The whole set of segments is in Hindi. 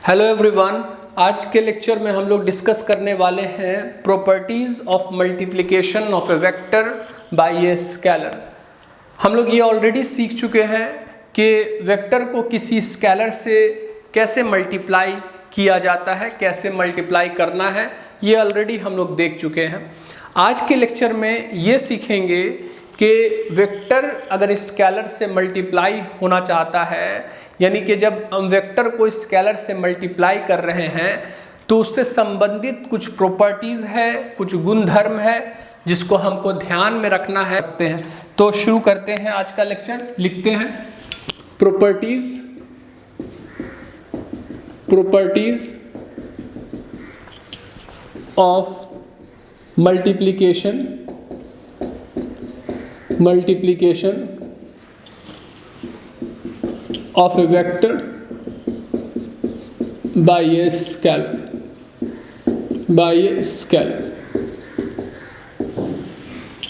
हेलो एवरीवन, आज के लेक्चर में हम लोग डिस्कस करने वाले हैं properties of multiplication of A vector by a scalar. हम लोग ये ऑलरेडी सीख चुके हैं कि वेक्टर को किसी स्केलर से कैसे मल्टीप्लाई किया जाता है, कैसे मल्टीप्लाई करना है, ये ऑलरेडी हम लोग देख चुके हैं। आज के लेक्चर में ये सीखेंगे कि वेक्टर अगर स्केलर से मल्टीप्लाई होना चाहता है, यानी कि जब हम वेक्टर को स्केलर से मल्टीप्लाई कर रहे हैं तो उससे संबंधित कुछ प्रॉपर्टीज़ है, कुछ गुणधर्म है जिसको हमको ध्यान में रखना है। तो शुरू करते हैं आज का लेक्चर। लिखते हैं properties of multiplication of a vector by a scalar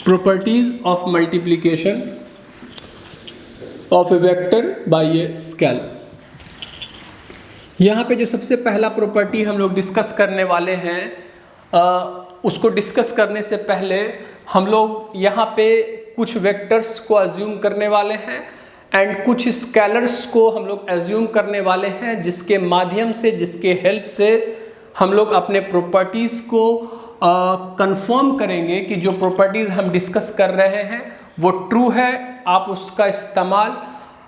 properties of multiplication of a vector by a scalar। यहाँ पे जो सबसे पहला प्रॉपर्टी हम लोग डिस्कस करने वाले हैं, उसको डिस्कस करने से पहले हम लोग यहाँ पे कुछ वेक्टर्स को अज्यूम करने वाले हैं एंड कुछ स्केलर्स को हम लोग एज्यूम करने वाले हैं, जिसके माध्यम से, जिसके हेल्प से हम लोग अपने प्रॉपर्टीज़ को कंफर्म करेंगे कि जो प्रॉपर्टीज़ हम डिस्कस कर रहे हैं वो ट्रू है। आप उसका इस्तेमाल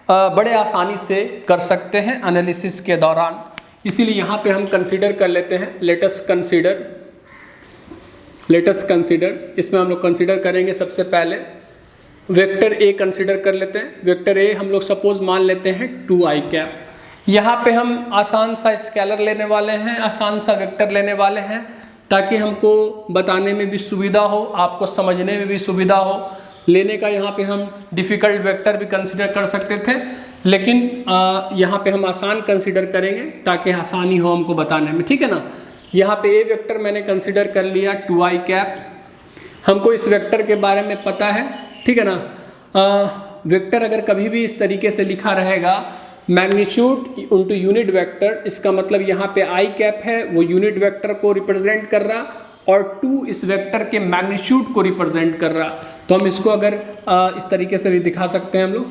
बड़े आसानी से कर सकते हैं एनालिसिस के दौरान। इसीलिए यहाँ पे हम कंसीडर कर लेते हैं, लेट अस कंसीडर। इसमें हम लोग कंसीडर करेंगे सबसे पहले वेक्टर ए कंसीडर कर लेते हैं। वेक्टर ए हम लोग सपोज मान लेते हैं 2i कैप। यहाँ पे हम आसान सा स्केलर लेने वाले हैं, आसान सा वेक्टर लेने वाले हैं, ताकि हमको बताने में भी सुविधा हो, आपको समझने में भी सुविधा हो। लेने का यहाँ पे हम डिफ़िकल्ट वेक्टर भी कंसीडर कर सकते थे, लेकिन यहाँ पे हम आसान कंसीडर करेंगे ताकि आसानी हो हमको बताने में, ठीक है ना। यहाँ पे ए वेक्टर मैंने कंसीडर कर लिया 2i कैप। हमको इस वेक्टर के बारे में पता है, ठीक है ना। वेक्टर अगर कभी भी इस तरीके से लिखा रहेगा मैग्नीट्यूड इनटू यूनिट वेक्टर, इसका मतलब यहाँ पे i कैप है वो यूनिट वेक्टर को रिप्रेजेंट कर रहा और 2 इस वेक्टर के मैग्नीट्यूड को रिप्रेजेंट कर रहा। तो हम इसको अगर इस तरीके से भी दिखा सकते हैं हम लोग।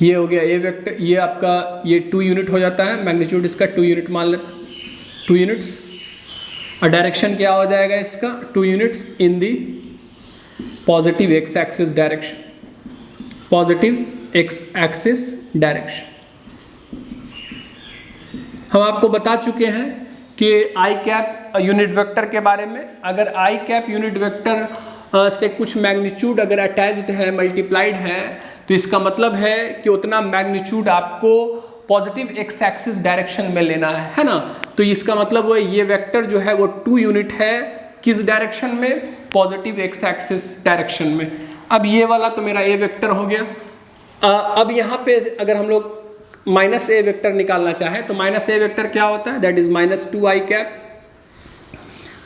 ये हो गया ए वेक्टर, ये आपका ये 2 यूनिट हो जाता है, मैग्नीट्यूड इसका 2 यूनिट मान लेते हैं, 2 यूनिट्स। और डायरेक्शन क्या हो जाएगा इसका, 2 units in the positive X axis direction, हम आपको बता चुके हैं कि आई कैप यूनिट वेक्टर के बारे में। अगर आई कैप यूनिट वेक्टर से कुछ मैग्नीट्यूड अगर अटैच्ड है, मल्टीप्लाइड है, तो इसका मतलब है कि उतना मैग्नीट्यूड आपको पॉजिटिव एक्स एक्सिस डायरेक्शन में लेना है ना। तो इसका मतलब वो ये वेक्टर जो है वो 2 यूनिट है, किस डायरेक्शन में, पॉजिटिव एक्स एक्सिस डायरेक्शन में। अब ये वाला तो मेरा ए वेक्टर हो गया। अब यहाँ पे अगर हम लोग माइनस ए वेक्टर निकालना चाहें तो माइनस ए वेक्टर क्या होता है, दैट इज -2i कैप।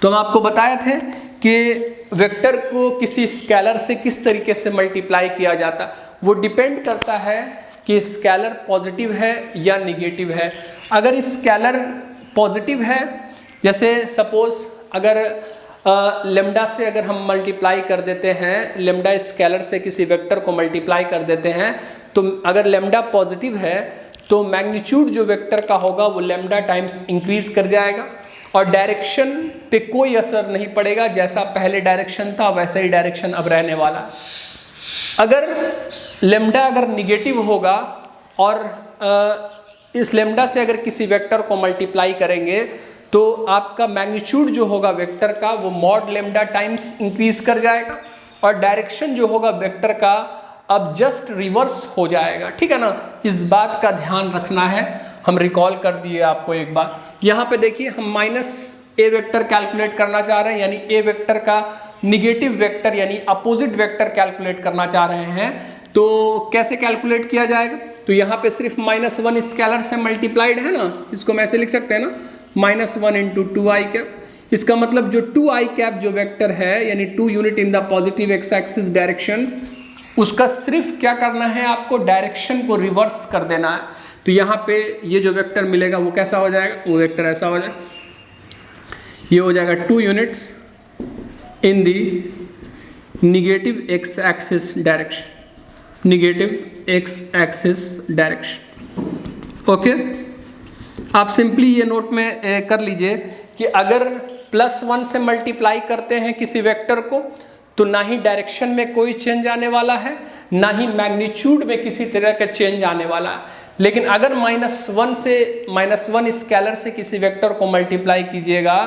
तो हम आपको बताए थे कि वेक्टर को किसी स्केलर से किस तरीके से मल्टीप्लाई किया जाता, वो डिपेंड करता है कि स्केलर पॉजिटिव है या निगेटिव है। अगर स्केलर पॉजिटिव है, जैसे सपोज अगर लेमडा से अगर हम मल्टीप्लाई कर देते हैं, लेमडा स्केलर से किसी वेक्टर को मल्टीप्लाई कर देते हैं, तो अगर लेमडा पॉजिटिव है तो मैग्नीट्यूड जो वेक्टर का होगा वो लेमडा टाइम्स इंक्रीज कर जाएगा और डायरेक्शन पे कोई असर नहीं पड़ेगा। जैसा पहले डायरेक्शन था वैसा ही डायरेक्शन अब रहने वाला। अगर लेमडा अगर निगेटिव होगा और इस लेमडा से अगर किसी वेक्टर को मल्टीप्लाई करेंगे तो आपका मैग्नीट्यूड जो होगा वेक्टर का वो मॉड लेमडा टाइम्स इंक्रीज कर जाएगा और डायरेक्शन जो होगा वेक्टर का अब जस्ट रिवर्स हो जाएगा, ठीक है ना। इस बात का ध्यान रखना है, हम रिकॉल कर दिए आपको एक बार। यहाँ पे देखिए हम माइनस ए वेक्टर कैलकुलेट करना चाह रहे हैं, यानी ए वेक्टर का निगेटिव वेक्टर यानी अपोजिट वेक्टर कैलकुलेट करना चाह रहे हैं। तो कैसे कैलकुलेट किया जाएगा, तो यहाँ पे सिर्फ -1 स्केलर से मल्टीप्लाइड है ना, इसको हम ऐसे लिख सकते हैं ना, -1 इंटू 2i कैप। इसका मतलब जो 2i कैप जो वेक्टर है यानी 2 unit in the positive X axis direction, उसका सिर्फ क्या करना है, आपको डायरेक्शन को रिवर्स कर देना है। तो यहाँ पे ये जो वेक्टर मिलेगा वो कैसा हो जाएगा, वो वेक्टर ऐसा हो जाएगा, ये हो जाएगा 2 units in the negative x axis direction, negative x axis direction. Okay, आप सिंपली ये नोट में कर लीजिए कि अगर +1 से मल्टीप्लाई करते हैं किसी वेक्टर को तो ना ही डायरेक्शन में कोई चेंज आने वाला है, ना ही मैग्नीट्यूड में किसी तरह का चेंज आने वाला है। लेकिन अगर -1 स्केलर से किसी वेक्टर को मल्टीप्लाई कीजिएगा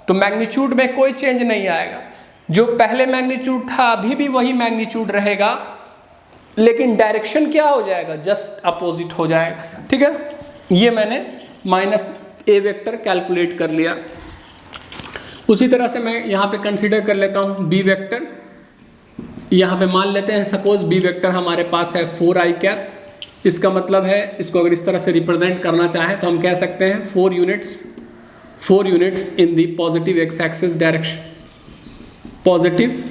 तो मैग्नीट्यूड में कोई चेंज नहीं आएगा, जो पहले मैग्नीट्यूड था अभी भी वही मैग्नीट्यूड रहेगा, लेकिन डायरेक्शन क्या हो जाएगा, जस्ट अपोजिट हो जाएगा। ठीक है, ये मैंने -a वेक्टर कैलकुलेट कर लिया। उसी तरह से मैं यहाँ पे कंसीडर कर लेता हूँ b वेक्टर। यहाँ पे मान लेते हैं सपोज b वेक्टर हमारे पास है 4i कैप, इसका मतलब है इसको अगर इस तरह से रिप्रेजेंट करना चाहें तो हम कह सकते हैं 4 units in the positive X axis direction, positive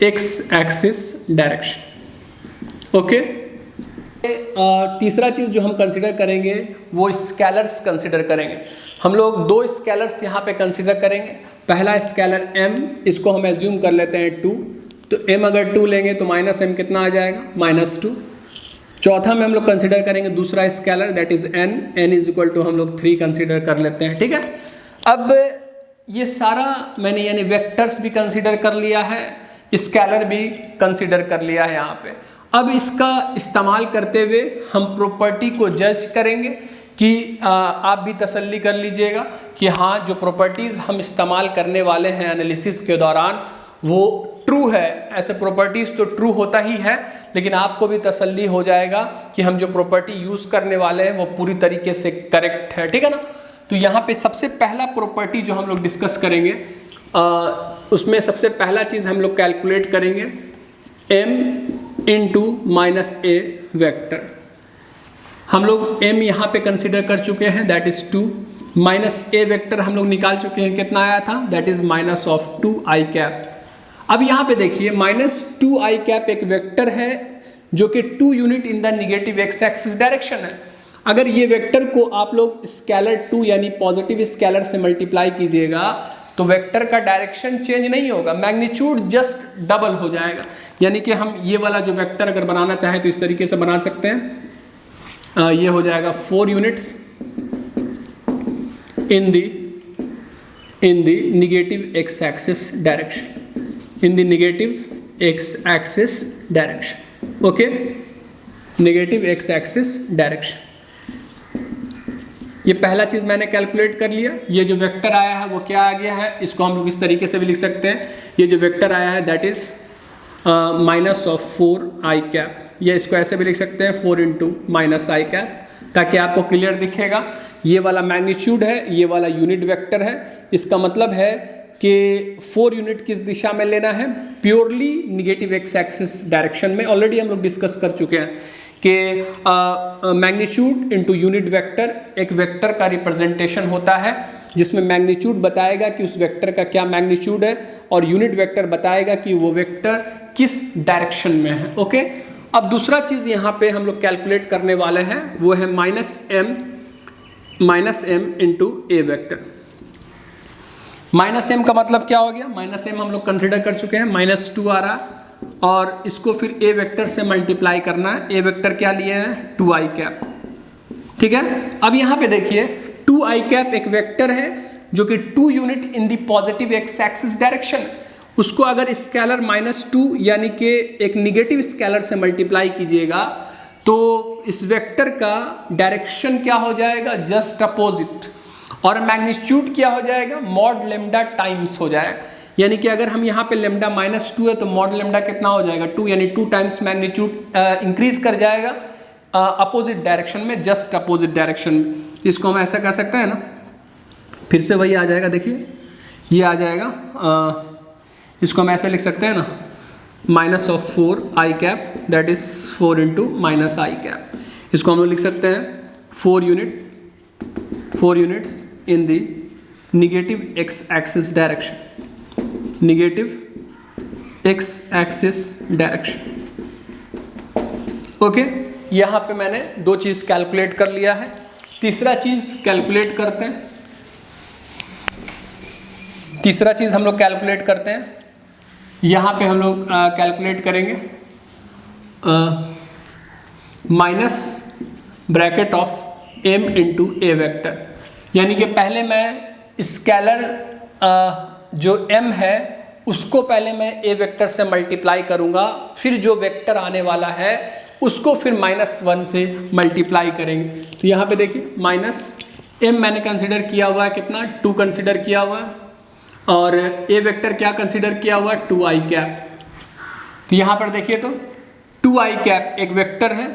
X axis direction. Okay, तीसरा चीज़ जो हम कंसिडर करेंगे वो स्केलर्स कंसिडर करेंगे। हम लोग 2 स्केलर्स यहाँ पे कंसिडर करेंगे। पहला स्केलर m, इसको हम एज्यूम कर लेते हैं 2, तो m अगर 2 लेंगे तो -m कितना आ जाएगा, -2। चौथा में हम लोग कंसिडर करेंगे दूसरा scalar that is n is equal to हम लोग 3 कंसिडर कर लेते हैं। ठीक है, अब ये सारा मैंने यानी वेक्टर्स भी कंसिडर कर लिया है, स्केलर भी कंसिडर कर लिया है यहाँ पे। अब इसका इस्तेमाल करते हुए हम प्रॉपर्टी को जज करेंगे कि आप भी तसल्ली कर लीजिएगा कि हाँ, जो प्रॉपर्टीज़ हम इस्तेमाल करने वाले हैं एनालिसिस के दौरान वो ट्रू है। ऐसे प्रॉपर्टीज़ तो ट्रू होता ही है, लेकिन आपको भी तसल्ली हो जाएगा कि हम जो प्रॉपर्टी यूज़ करने वाले हैं वो पूरी तरीके से करेक्ट है। ठीक है ना, तो यहाँ पे सबसे पहला प्रॉपर्टी जो हम लोग डिस्कस करेंगे उसमें सबसे पहला चीज़ हम लोग कैलकुलेट करेंगे m इंटू -a वेक्टर। हम लोग m यहाँ पे कंसिडर कर चुके हैं दैट इज 2, -a वेक्टर हम लोग निकाल चुके हैं, कितना आया था, दैट इज -2i कैप। अब यहाँ पे देखिए -2i कैप एक वेक्टर है जो कि 2 unit in the negative x axis direction है। अगर ये वेक्टर को आप लोग स्केलर 2 यानी पॉजिटिव स्केलर से मल्टीप्लाई कीजिएगा तो वेक्टर का डायरेक्शन चेंज नहीं होगा, मैग्नीट्यूड जस्ट डबल हो जाएगा। यानी कि हम ये वाला जो वेक्टर अगर बनाना चाहें तो इस तरीके से बना सकते हैं, ये हो जाएगा 4 units in the negative x axis direction, in the negative x axis direction. Okay, negative x axis direction. ये पहला चीज़ मैंने कैलकुलेट कर लिया। ये जो वेक्टर आया है वो क्या आ गया है, इसको हम लोग इस तरीके से भी लिख सकते हैं। ये जो वेक्टर आया है दैट इज -4i कैप, या इसको ऐसे भी लिख सकते हैं 4 इंटू -i कैप, ताकि आपको क्लियर दिखेगा। ये वाला मैग्नीट्यूड है, ये वाला यूनिट वेक्टर है। इसका मतलब है कि 4 यूनिट किस दिशा में लेना है, purely negative x axis direction में। ऑलरेडी हम लोग डिस्कस कर चुके हैं कि मैग्नीट्यूड इंटू यूनिट वेक्टर एक वेक्टर का रिप्रेजेंटेशन होता है, जिसमें मैग्नीट्यूड बताएगा कि उस वेक्टर का क्या मैग्नीट्यूड है और यूनिट वेक्टर बताएगा कि वो वेक्टर किस डायरेक्शन में है। ओके, अब दूसरा चीज़ यहाँ पे हम लोग कैलकुलेट करने वाले हैं वो है -m into a vector. -m का मतलब क्या हो गया, -m हम लोग कंसिडर कर चुके हैं, -2 आ रहा और इसको फिर a वेक्टर से मल्टीप्लाई करना है। a वेक्टर क्या लिए हैं, 2i कैप। ठीक है, अब यहाँ पे देखिए 2i कैप एक वेक्टर है जो कि 2 unit in the positive X axis direction, उसको अगर स्केलर -2 यानी कि एक निगेटिव स्केलर से मल्टीप्लाई कीजिएगा तो इस वेक्टर का डायरेक्शन क्या हो जाएगा, जस्ट अपोजिट, और मैग्नीट्यूड क्या हो जाएगा, मॉड लेम्डा टाइम्स हो जाएगा। यानी कि अगर हम यहाँ पे लेम्डा -2 है तो मॉड लेम्डा कितना हो जाएगा, 2, यानी 2 टाइम्स मैग्नीट्यूड इंक्रीज कर जाएगा अपोजिट डायरेक्शन में, जस्ट अपोजिट डायरेक्शन में। इसको हम ऐसा कर सकते हैं ना, फिर से वही आ जाएगा, देखिए ये आ जाएगा, इसको हम ऐसे लिख सकते हैं ना, -4i cap that is 4 into -i cap. इसको हम लोग लिख सकते हैं 4 units in the negative x axis direction, negative x axis direction. Okay, यहाँ पे मैंने दो चीज़ कैलकुलेट कर लिया है। तीसरा चीज़ कैलकुलेट करते हैं। तीसरा चीज़ हम लोग कैलकुलेट करते हैं। यहाँ पे हम लोग कैलकुलेट करेंगे minus bracket of m into a vector, यानी कि पहले मैं स्केलर जो m है उसको पहले मैं ए वेक्टर से मल्टीप्लाई करूँगा, फिर जो वेक्टर आने वाला है उसको फिर -1 से मल्टीप्लाई करेंगे। तो यहाँ पे देखिए माइनस m मैंने कंसिडर किया हुआ है कितना, 2 कंसिडर किया हुआ है, और ए वेक्टर क्या कंसिडर किया हुआ है, 2i कैप। तो यहाँ पर देखिए तो 2i कैप एक वेक्टर है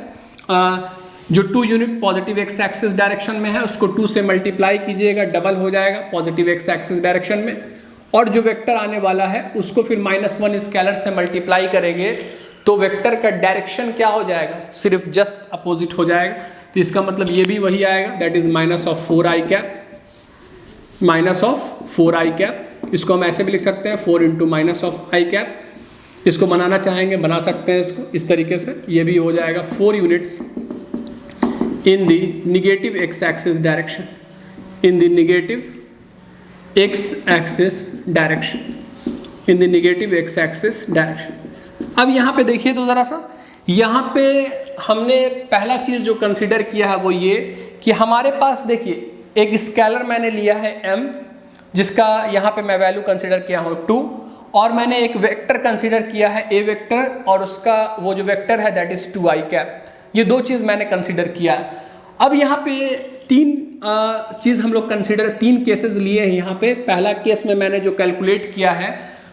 जो 2 unit positive X axis direction में है, उसको 2 से मल्टीप्लाई कीजिएगा, डबल हो जाएगा पॉजिटिव एक्स एक्सिस डायरेक्शन में, और जो वेक्टर आने वाला है उसको फिर -1 स्केलर से मल्टीप्लाई करेंगे तो वेक्टर का डायरेक्शन क्या हो जाएगा, सिर्फ जस्ट अपोजिट हो जाएगा। तो इसका मतलब ये भी वही आएगा, that is minus of 4i cap, minus of 4i cap. इसको हम ऐसे भी लिख सकते हैं 4 into minus of i cap. इसको बनाना चाहेंगे बना सकते हैं इसको इस तरीके से, ये भी हो जाएगा 4 units in the negative x-axis direction, in the negative x-axis direction, in the negative x-axis direction। अब यहाँ पे देखिए तो ज़रा सा, यहाँ पे हमने पहला चीज़ जो कंसिडर किया है वो ये कि हमारे पास देखिए एक स्केलर मैंने लिया है m, जिसका यहाँ पे मैं वैल्यू कंसिडर किया हूँ 2, और मैंने एक वेक्टर कंसिडर किया है a वेक्टर, और उसका वो जो वेक्टर है दैट इज़ 2i कैप। ये दो चीज़ मैंने कंसिडर किया है। अब यहाँ पे 3 चीज़ हम लोग कंसिडर, 3 केसेस लिए हैं यहाँ पे। पहला केस में मैंने जो कैलकुलेट किया है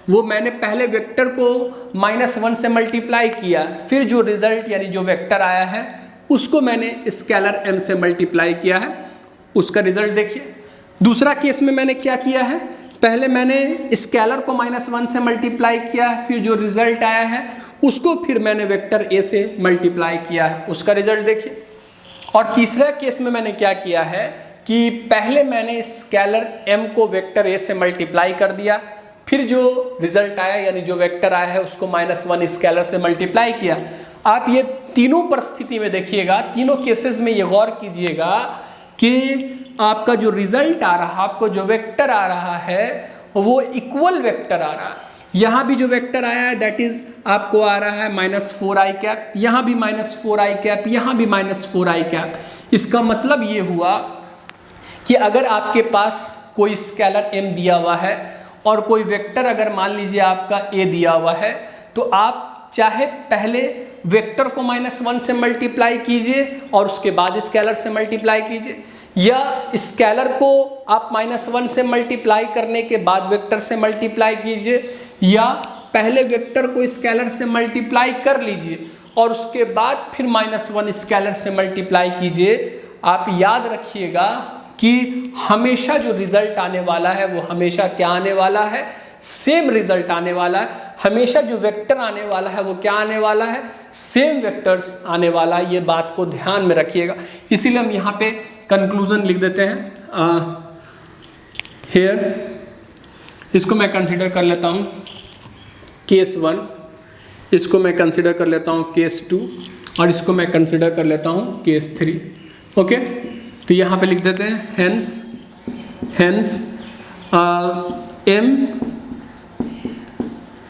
वो मैंने पहले वेक्टर को -1 से मल्टीप्लाई किया, फिर जो रिजल्ट यानी जो वेक्टर आया है उसको मैंने स्केलर m से मल्टीप्लाई किया है, उसका रिजल्ट देखिए। दूसरा केस में मैंने क्या किया है, पहले मैंने स्केलर को -1 से मल्टीप्लाई किया है, फिर जो रिजल्ट आया है उसको फिर मैंने वेक्टर a से मल्टीप्लाई किया है, उसका रिजल्ट देखिए। और तीसरा केस में मैंने क्या किया है कि पहले मैंने स्केलर m को वेक्टर a से मल्टीप्लाई कर दिया, फिर जो रिजल्ट आया यानी जो वेक्टर आया है उसको -1 स्केलर से मल्टीप्लाई किया। आप ये तीनों परिस्थिति में देखिएगा, तीनों केसेस में ये गौर कीजिएगा कि आपका जो रिजल्ट आ रहा, आपको जो वेक्टर आ रहा है वो इक्वल वेक्टर आ रहा है। यहाँ भी जो वेक्टर आया है दैट इज आपको आ रहा है -4i कैप, यहाँ भी -4i कैप, यहाँ भी -4i कैप। इसका मतलब ये हुआ कि अगर आपके पास कोई स्केलर m दिया हुआ है और कोई वेक्टर अगर मान लीजिए आपका a दिया हुआ है, तो आप चाहे पहले वेक्टर को -1 से मल्टीप्लाई कीजिए और उसके बाद स्केलर से मल्टीप्लाई कीजिए, या स्केलर को आप -1 से मल्टीप्लाई करने के बाद वेक्टर से मल्टीप्लाई कीजिए, या पहले वेक्टर को स्केलर से मल्टीप्लाई कर लीजिए और उसके बाद फिर -1 स्केलर से मल्टीप्लाई कीजिए। आप याद रखिएगा कि हमेशा जो रिजल्ट आने वाला है वो हमेशा क्या आने वाला है, सेम रिजल्ट आने वाला है। हमेशा जो वेक्टर आने वाला है वो क्या आने वाला है, सेम वेक्टर्स आने वाला है। ये बात को ध्यान में रखिएगा। इसीलिए हम यहाँ पे कंक्लूजन लिख देते हैं हेयर। इसको मैं कंसिडर कर लेता हूँ केस 1, इसको मैं कंसिडर कर लेता हूँ केस 2, और इसको मैं कंसिडर कर लेता हूँ केस 3। ओके, तो यहाँ पे लिख देते हैं hence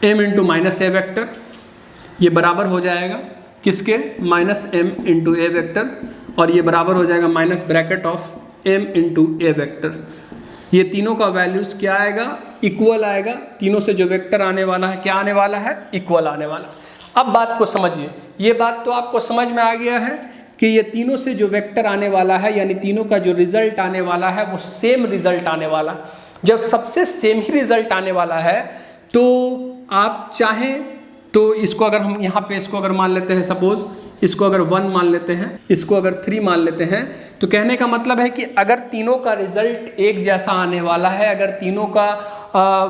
m into -a vector, ये बराबर हो जाएगा किसके, -m इंटू a वेक्टर, और ये बराबर हो जाएगा minus bracket of m into a vector. ये तीनों का वैल्यूज क्या आएगा, इक्वल आएगा। तीनों से जो वेक्टर आने वाला है क्या आने वाला है, इक्वल आने वाला। अब बात को समझिए, ये बात तो आपको समझ में आ गया है कि ये तीनों से जो वेक्टर आने वाला है यानी तीनों का जो रिजल्ट आने वाला है वो सेम रिजल्ट आने वाला है। जब सबसे सेम ही रिजल्ट आने वाला है तो आप चाहें तो इसको अगर हम यहाँ पे इसको अगर मान लेते हैं, सपोज इसको अगर 1 मान लेते हैं, इसको अगर 3 मान लेते हैं, तो कहने का मतलब है कि अगर तीनों का रिजल्ट एक जैसा आने वाला है, अगर तीनों का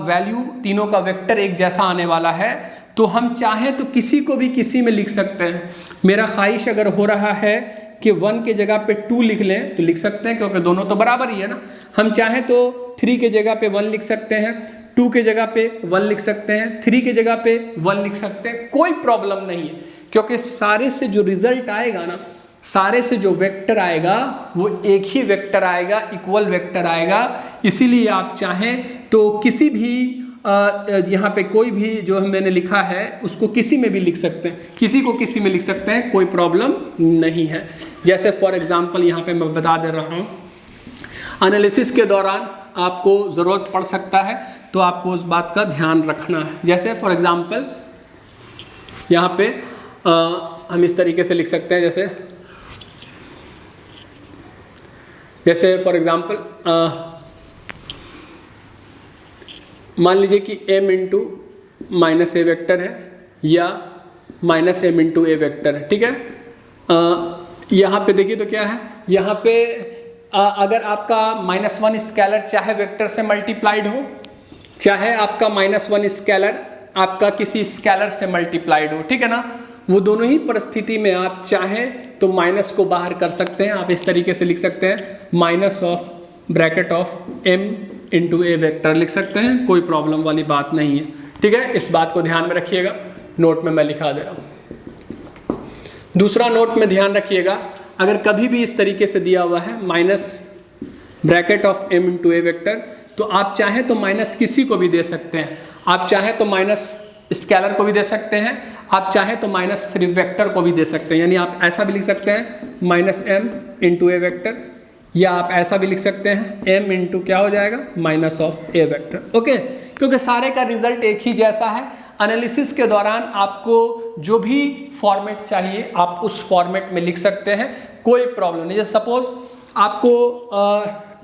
वैल्यू, तीनों का वेक्टर एक जैसा आने वाला है, तो हम चाहें तो किसी को भी किसी में लिख सकते हैं। मेरा ख्वाहिश अगर हो रहा है कि 1 के जगह पे 2 लिख लें तो लिख सकते हैं, क्योंकि दोनों तो बराबर ही है ना। हम चाहें तो 3 के जगह पे 1 लिख सकते हैं, 2 के जगह पे 1 लिख सकते हैं, 3 के जगह पे 1 लिख सकते हैं, कोई प्रॉब्लम नहीं है। क्योंकि सारे से जो रिजल्ट आएगा ना, सारे से जो वेक्टर आएगा वो एक ही वेक्टर आएगा, इक्वल वेक्टर आएगा। इसीलिए आप चाहें तो किसी भी यहाँ पे कोई भी जो मैंने लिखा है उसको किसी में भी लिख सकते हैं, किसी को किसी में लिख सकते हैं, कोई प्रॉब्लम नहीं है। जैसे फॉर एग्जांपल यहाँ पे मैं बता दे रहा हूँ, एनालिसिस के दौरान आपको ज़रूरत पड़ सकता है तो आपको उस बात का ध्यान रखना है। जैसे फॉर एग्जांपल यहाँ पे हम इस तरीके से लिख सकते हैं, जैसे फॉर एग्जांपल मान लीजिए कि m इंटू माइनस ए वेक्टर है या minus m into a vector है, ठीक है। यहाँ पे देखिए तो क्या है, यहाँ पे अगर आपका -1 स्केलर चाहे वेक्टर से मल्टीप्लाइड हो, चाहे आपका -1 स्केलर आपका किसी स्केलर से मल्टीप्लाइड हो, ठीक है ना, वो दोनों ही परिस्थिति में आप चाहें तो माइनस को बाहर कर सकते हैं। आप इस तरीके से लिख सकते हैं, minus of bracket of m into a vector लिख सकते हैं, कोई प्रॉब्लम वाली बात नहीं है, ठीक है। इस बात को ध्यान में रखिएगा, नोट में मैं लिखा दे रहा हूँ। दूसरा नोट में ध्यान रखिएगा, अगर कभी भी इस तरीके से दिया हुआ है minus bracket of m into a vector, तो आप चाहें तो माइनस किसी को भी दे सकते हैं। आप चाहें तो माइनस स्केलर को भी दे सकते हैं, आप चाहें तो माइनस सिर्फ वेक्टर को भी दे सकते हैं। यानी आप ऐसा भी लिख सकते हैं minus m into a vector, या आप ऐसा भी लिख सकते हैं m इंटू क्या हो जाएगा, minus of A vector, okay. क्योंकि सारे का रिजल्ट एक ही जैसा है। एनालिसिस के दौरान आपको जो भी फॉर्मेट चाहिए आप उस फॉर्मेट में लिख सकते हैं, कोई प्रॉब्लम नहीं। जैसे सपोज आपको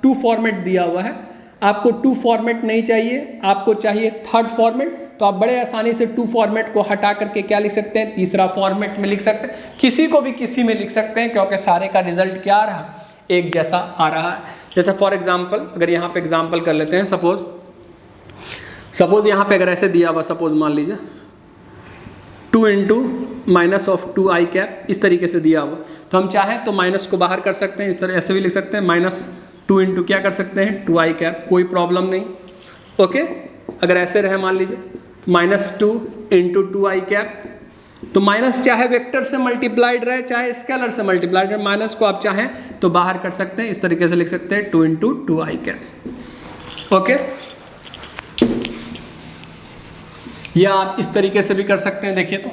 2 फॉर्मेट दिया हुआ है, आपको 2 फॉर्मेट नहीं चाहिए, आपको चाहिए 3rd फॉर्मेट, तो आप बड़े आसानी से 2 फॉर्मेट को हटा करके क्या लिख सकते हैं, तीसरा फॉर्मेट में लिख सकते हैं। किसी को भी किसी में लिख सकते हैं, क्योंकि सारे का रिजल्ट क्या आ रहा है, एक जैसा आ रहा है। जैसे फॉर एग्जांपल अगर यहाँ पे एग्जांपल कर लेते हैं, सपोज यहाँ पे अगर ऐसे दिया हुआ, सपोज मान लीजिए 2 into minus of 2 I cap, इस तरीके से दिया हुआ, तो हम चाहें तो माइनस को बाहर कर सकते हैं, इस तरह ऐसे भी लिख सकते हैं, माइनस 2 इंटू क्या कर सकते हैं, 2 आई कैप, कोई प्रॉब्लम नहीं, ओके। अगर ऐसे रहे मान लीजिए -2 इंटू 2 आई कैप, तो माइनस चाहे वेक्टर से मल्टीप्लाइड रहे चाहे स्केलर से मल्टीप्लाइड रहे, माइनस को आप चाहें तो बाहर कर सकते हैं, इस तरीके से लिख सकते हैं 2 इंटू 2 आई कैप, ओके। या आप इस तरीके से भी कर सकते हैं। देखिए तो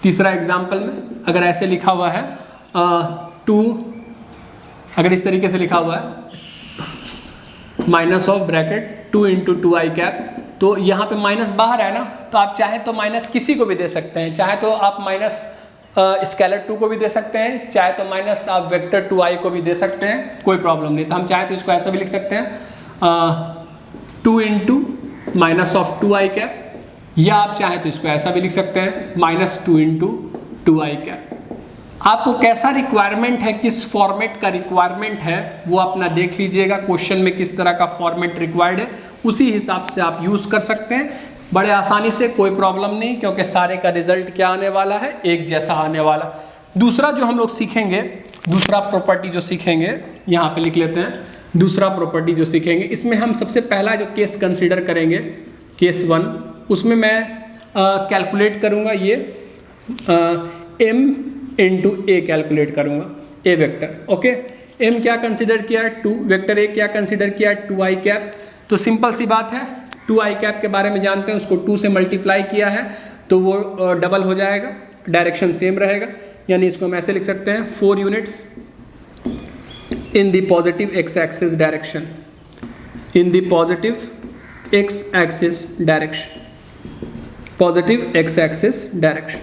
तीसरा एग्जाम्पल में अगर ऐसे लिखा हुआ है 2, अगर इस तरीके से लिखा हुआ है minus of bracket 2 into 2 I cap, तो यहाँ पे माइनस बाहर है ना, तो आप चाहे तो माइनस किसी को भी दे सकते हैं, चाहे तो आप माइनस स्केलर 2 को भी दे सकते हैं, चाहे तो माइनस आप वेक्टर 2i को भी दे सकते हैं, कोई प्रॉब्लम नहीं। तो हम चाहे तो इसको ऐसा भी लिख सकते हैं 2 into minus of 2 I cap, या आप चाहे तो इसको ऐसा भी लिख सकते हैं -2 इंटू 2 आई कैप। आपको कैसा रिक्वायरमेंट है, किस फॉर्मेट का रिक्वायरमेंट है, वो अपना देख लीजिएगा, क्वेश्चन में किस तरह का फॉर्मेट रिक्वायर्ड है, उसी हिसाब से आप यूज़ कर सकते हैं बड़े आसानी से, कोई प्रॉब्लम नहीं, क्योंकि सारे का रिजल्ट क्या आने वाला है, एक जैसा आने वाला। दूसरा जो हम लोग सीखेंगे, दूसरा प्रॉपर्टी जो सीखेंगे, यहाँ पे लिख लेते हैं, दूसरा प्रॉपर्टी जो सीखेंगे, इसमें हम सबसे पहला जो केस कंसिडर करेंगे, केस 1, उसमें मैं कैलकुलेट करूँगा ये m इंटू ए कैलकुलेट करूँगा, ए वेक्टर, ओके। m क्या कंसिडर किया, 2, वेक्टर a क्या कंसिडर किया, 2 आई कैप। तो सिंपल सी बात है, 2 आई कैप के बारे में जानते हैं, उसको 2 से मल्टीप्लाई किया है तो वो डबल हो जाएगा, डायरेक्शन सेम रहेगा, यानी इसको हम ऐसे लिख सकते हैं 4 units in the positive x axis direction, in the positive x axis direction, positive x axis direction.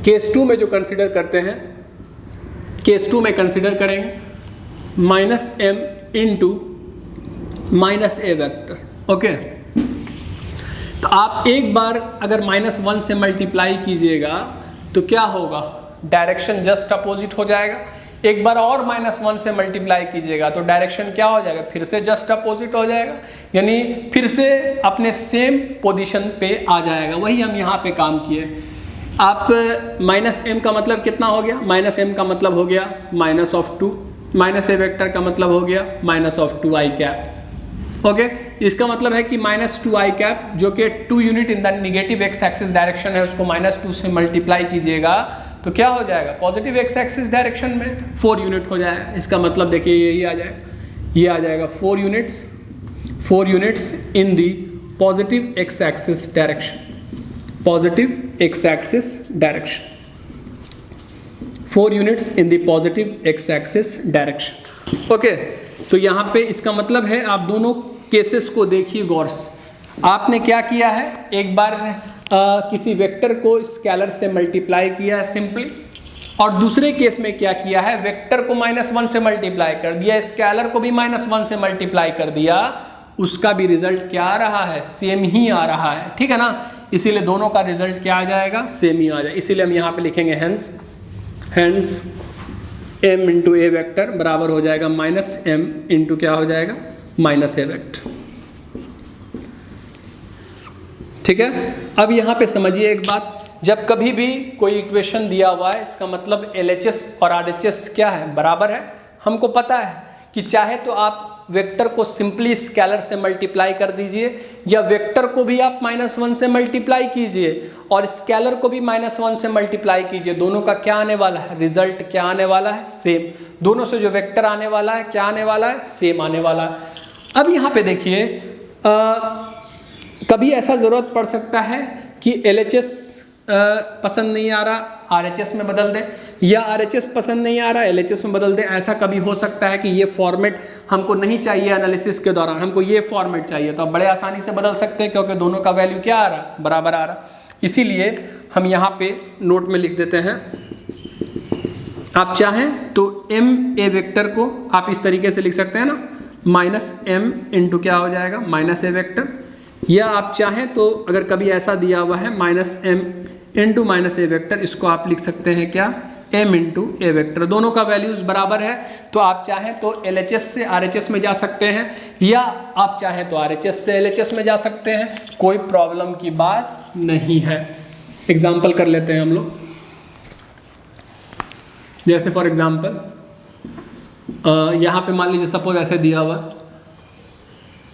Case 2 में जो कंसिडर करते हैं, केस 2 में कंसिडर करेंगे -m into -a vector, okay. तो आप एक बार अगर -1 से मल्टीप्लाई कीजिएगा तो क्या होगा, डायरेक्शन जस्ट अपोजिट हो जाएगा। एक बार और -1 से मल्टीप्लाई कीजिएगा तो डायरेक्शन क्या हो जाएगा, फिर से जस्ट अपोजिट हो जाएगा, यानी फिर से अपने सेम पोजीशन पे आ जाएगा। वही हम यहाँ पे काम किए। आप -m का मतलब कितना हो गया, -m का मतलब हो गया -2, -a वेक्टर का मतलब हो गया -2 आई कैप, ओके। इसका मतलब है कि -2 i कैप जो कि 2 unit in the negative x axis direction है, उसको -2 से मल्टीप्लाई कीजिएगा तो क्या हो जाएगा, पॉजिटिव एक्स एक्सिस डायरेक्शन में 4 यूनिट हो जाएगा। इसका मतलब देखिए यही आ जाएगा, ये आ जाएगा 4 units in the positive X axis direction, positive X axis direction, 4 units in the positive X axis direction. Okay, तो यहाँ पे इसका मतलब है आप दोनों केसेस को देखिए गौर से। आपने क्या किया है, एक बार किसी वेक्टर को स्केलर से मल्टीप्लाई किया है सिंपली, और दूसरे केस में क्या किया है, वेक्टर को -1 से मल्टीप्लाई कर दिया, स्केलर को भी -1 से मल्टीप्लाई कर दिया, उसका भी रिजल्ट क्या आ रहा है, सेम ही आ रहा है, ठीक है ना। इसीलिए दोनों का रिजल्ट क्या आ जाएगा, सेम ही आ जाएगा। इसीलिए हम यहाँ पे लिखेंगे hence m into a vector बराबर हो जाएगा -m इंटू क्या हो जाएगा, -a वैक्टर। ठीक है, अब यहाँ पे समझिए एक बात, जब कभी भी कोई इक्वेशन दिया हुआ है, इसका मतलब LHS और RHS क्या है, बराबर है। हमको पता है कि चाहे तो आप वेक्टर को सिंपली स्केलर से मल्टीप्लाई कर दीजिए, या वेक्टर को भी आप -1 से मल्टीप्लाई कीजिए और स्केलर को भी -1 से मल्टीप्लाई कीजिए, दोनों का क्या आने वाला है, रिजल्ट क्या आने वाला है, सेम। दोनों से जो वेक्टर आने वाला है क्या आने वाला है, सेम आने वाला है। अब यहाँ पे देखिए, कभी ऐसा ज़रूरत पड़ सकता है कि LHS पसंद नहीं आ रहा, RHS में बदल दें, या RHS पसंद नहीं आ रहा, LHS में बदल दें। ऐसा कभी हो सकता है कि ये फॉर्मेट हमको नहीं चाहिए एनालिसिस के दौरान, हमको ये फॉर्मेट चाहिए, तो आप बड़े आसानी से बदल सकते हैं क्योंकि दोनों का वैल्यू क्या आ रहा, बराबर आ रहा। इसीलिए हम यहाँ पे नोट में लिख देते हैं, आप चाहें तो MA वेक्टर को आप इस तरीके से लिख सकते हैं ना, -m इंटू क्या हो जाएगा, -a वेक्टर, या आप चाहें तो अगर कभी ऐसा दिया हुआ है -m इंटू -a वेक्टर, इसको आप लिख सकते हैं क्या, m इंटू a वेक्टर। दोनों का वैल्यूज बराबर है, तो आप चाहें तो LHS से RHS में जा सकते हैं, या आप चाहें तो RHS से LHS में जा सकते हैं, कोई प्रॉब्लम की बात नहीं है। एग्जाम्पल कर लेते हैं हम लोग, जैसे फॉर एग्जाम्पल यहाँ पे मान लीजिए सपोज ऐसे दिया हुआ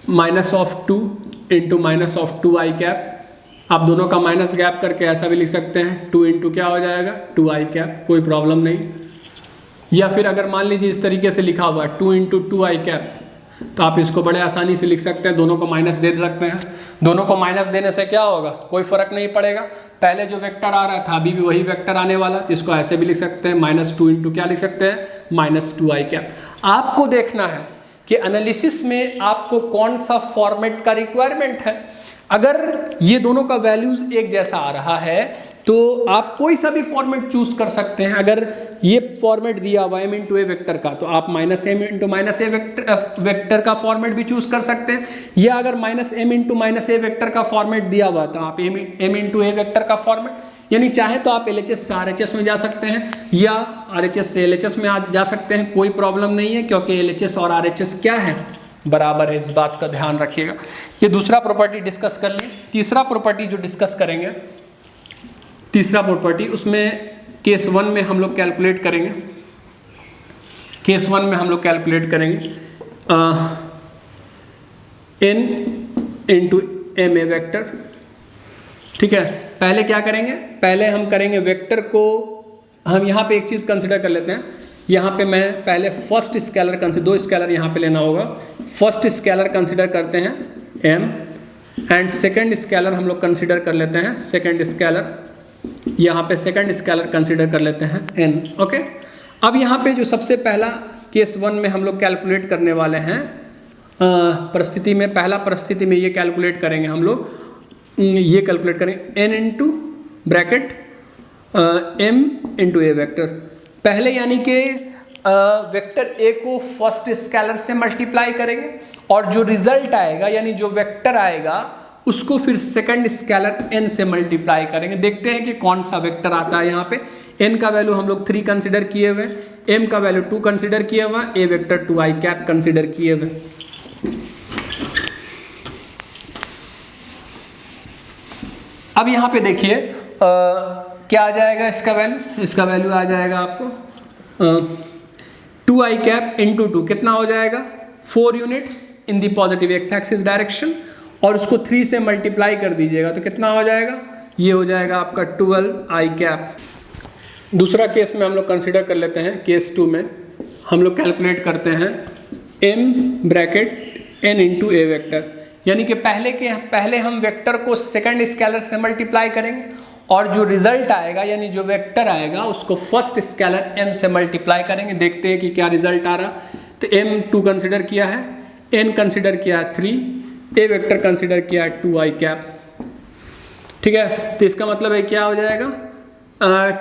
-2 इंटू -2 i कैप, आप दोनों का माइनस गैप करके ऐसा भी लिख सकते हैं, 2 इंटू क्या हो जाएगा, 2 i कैप, कोई प्रॉब्लम नहीं। या फिर अगर मान लीजिए इस तरीके से लिखा हुआ है 2 इंटू 2 i कैप, तो आप इसको बड़े आसानी से लिख सकते हैं, दोनों को माइनस दे सकते हैं। दोनों को माइनस देने से क्या होगा, कोई फर्क नहीं पड़ेगा, पहले जो वेक्टर आ रहा था अभी भी वही वेक्टर आने वाला, तो इसको ऐसे भी लिख सकते हैं, -2 इंटू क्या लिख सकते हैं, -2 i कैप। आपको देखना है कि एनालिसिस में आपको कौन सा फॉर्मेट का रिक्वायरमेंट है। अगर ये दोनों का वैल्यूज एक जैसा आ रहा है तो आप कोई सा भी फॉर्मेट चूज कर सकते हैं। अगर ये फॉर्मेट दिया हुआ m इंटू ए वेक्टर का, तो आप -m इंटू -a वेक्टर का फॉर्मेट भी चूज कर सकते हैं, या अगर -m इंटू -a वेक्टर का फॉर्मेट दिया हुआ तो आप m इंटू ए वेक्टर का फॉर्मेट, यानी चाहे तो आप LHS से RHS में जा सकते हैं या RHS से LHS में जा सकते हैं, कोई प्रॉब्लम नहीं है, क्योंकि LHS और RHS क्या है, बराबर है। इस बात का ध्यान रखिएगा। ये दूसरा प्रॉपर्टी डिस्कस कर लिए। तीसरा प्रॉपर्टी जो डिस्कस करेंगे, तीसरा प्रॉपर्टी, उसमें केस 1 में हम लोग कैलकुलेट करेंगे, केस 1 में हम लोग कैलकुलेट करेंगे n इंटू ma वेक्टर। ठीक है, पहले क्या करेंगे, पहले हम करेंगे वेक्टर को, हम यहाँ पे एक चीज़ कंसिडर कर लेते हैं। यहाँ पे मैं पहले फर्स्ट स्केलर कंसिडर, 2 स्केलर यहाँ पे लेना होगा। फर्स्ट स्केलर कंसिडर करते हैं m, एंड सेकंड स्केलर हम लोग कंसिडर कर लेते हैं, सेकंड स्केलर, यहाँ पे सेकंड स्केलर कंसिडर कर लेते हैं n। ओके, अब यहाँ पे जो सबसे पहला केस 1 में हम लोग कैलकुलेट करने वाले हैं परिस्थिति में, पहला परिस्थिति में ये कैलकुलेट करेंगे हम लोग, ये कैलकुलेट करेंगे n into bracket m into a vector. पहले यानी कि वेक्टर a को फर्स्ट स्केलर से मल्टीप्लाई करेंगे, और जो रिजल्ट आएगा यानी जो वेक्टर आएगा उसको फिर सेकंड स्केलर n से मल्टीप्लाई करेंगे। देखते हैं कि कौन सा वेक्टर आता है। यहाँ पे n का वैल्यू हम लोग 3 कंसिडर किए हुए, m का वैल्यू 2 कंसिडर किया हुआ, a vector 2 i cap consider किए हुए। अब यहाँ पे देखिए क्या आ जाएगा इसका वैल्यू, इसका वैल्यू आ जाएगा आपको 2 i कैप इंटू 2, कितना हो जाएगा, 4 units in the positive X axis direction और उसको 3 से मल्टीप्लाई कर दीजिएगा तो कितना हो जाएगा, ये हो जाएगा आपका 12 आई कैप। दूसरा केस में हम लोग कंसिडर कर लेते हैं, केस 2 में हम लोग कैलकुलेट करते हैं m bracket n into a vector, यानी कि पहले हम वेक्टर को सेकंड स्केलर से मल्टीप्लाई करेंगे और जो रिजल्ट आएगा यानी जो वेक्टर आएगा उसको फर्स्ट स्केलर m से मल्टीप्लाई करेंगे। देखते हैं कि क्या रिजल्ट आ रहा। तो m2 कंसिडर किया है, n कंसिडर किया है 3, ए वेक्टर कंसिडर किया है 2 आई कैप। ठीक है, तो इसका मतलब है क्या हो जाएगा,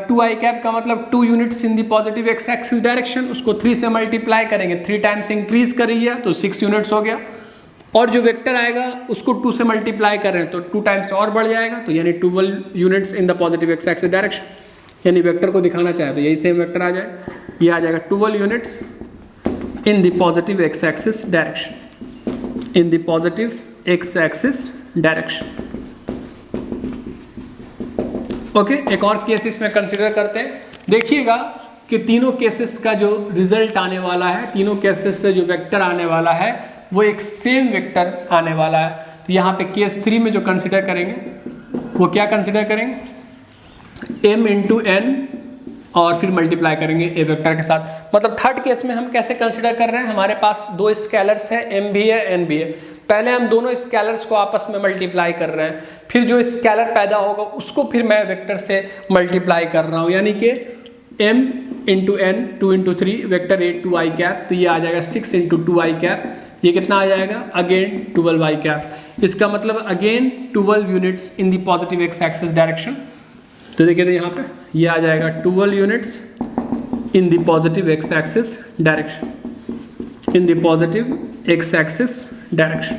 2 आई कैप का मतलब 2 units in the positive X axis direction, उसको 3 से मल्टीप्लाई करेंगे, 3 टाइम्स इंक्रीज करिए तो 6 यूनिट्स हो गया। और जो वेक्टर आएगा उसको 2 से मल्टीप्लाई कर रहे हैं तो 2 टाइम्स और बढ़ जाएगा, तो यानी 12 units in the positive X axis direction. यानी वेक्टर को दिखाना चाहे तो यही सेम वेक्टर आ जाए, ये आ जाएगा 12 units in the positive X axis direction, in the positive X axis direction. Okay, एक और केस इसमें कंसिडर करते हैं। देखिएगा कि तीनों केसेस का जो रिजल्ट आने वाला है, तीनों केसेस से जो वेक्टर आने वाला है वो एक सेम वेक्टर आने वाला है। तो यहाँ पे केस 3 में जो कंसिडर करेंगे वो क्या कंसिडर करेंगे, m इंटू n और फिर मल्टीप्लाई करेंगे ए वेक्टर के साथ। मतलब थर्ड केस में हम कैसे कंसिडर कर रहे हैं, हमारे पास 2 स्केलर्स है, m भी है n भी है। पहले हम दोनों स्केलर्स को आपस में मल्टीप्लाई कर रहे हैं, फिर जो स्केलर पैदा होगा उसको फिर मैं वेक्टर से मल्टीप्लाई कर रहा हूँ, यानी कि m into n 2 into 3 vector 8 2 I cap, तो ये आ जाएगा 6 इंटू 2 आई कैप, ये कितना आ जाएगा अगेन 12 आई कैप। इसका मतलब again 12 units in the positive X axis direction. तो देखिए तो यहाँ पे ये आ जाएगा 12 units in the positive X axis direction, in the positive X axis direction,